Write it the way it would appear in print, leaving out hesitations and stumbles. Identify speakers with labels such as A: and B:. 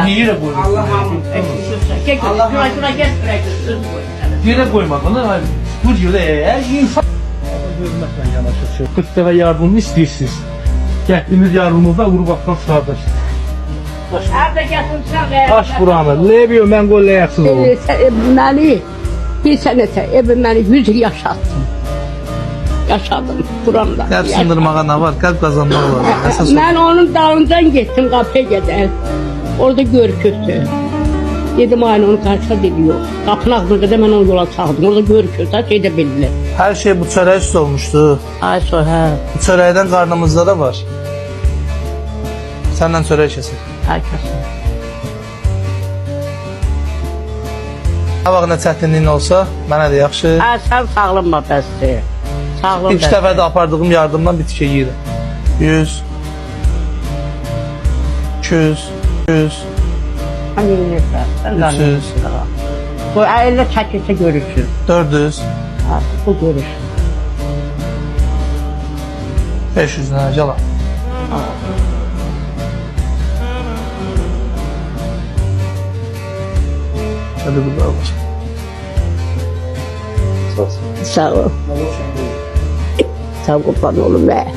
A: Niye yere koydun?
B: Şuna gel bırak.
A: Yere koymadın lan. Bu diyor da insan. Hürmetle yanaşır. 40 defa yardımını istiyorsunuz. Gettiğimiz yardımımızda Urbak'tan kardeş.
B: Nerede getirsen
A: Taş buranı. Ne biliyorum ben gollayaksız oğlum.
C: Məni bir sənətə evim məni 100 il yaşatdım. Yaşadım buramda.
A: Kalp sındırmağa ne var? Kalp kazanmak var. Esas o.
C: Mən onun dalından getdim qapıya gedər. Orada görküzdü. Dedim aynı onun karşıda dedi yok. Qapının ağzına qədər mən onu yola saldım. Orada görküzdü. Şey de bildiler.
A: Her şey bu çöreğe üst olmuştu.
C: Ay sonra
A: Bu çöreğden karnımızda da var. Senden çöreği kesin.
C: herkes.
A: Ha bak ne çətinliyin olsa mənə də yaxşı.
C: Ay sen sağlanma bəsdir. Sağlam
A: İlk dəfə də apardığım yardımdan bitkə yeyirəm. 100 200 100
C: Hani neyse. Sen de
A: 300
C: Bu elle çəkilsə görürsün.
A: 400
C: Ha, bu görür.
A: 500 lira yalan. Hadi burada var.
C: Sağ ol. Sağ ol kurban oğlum be.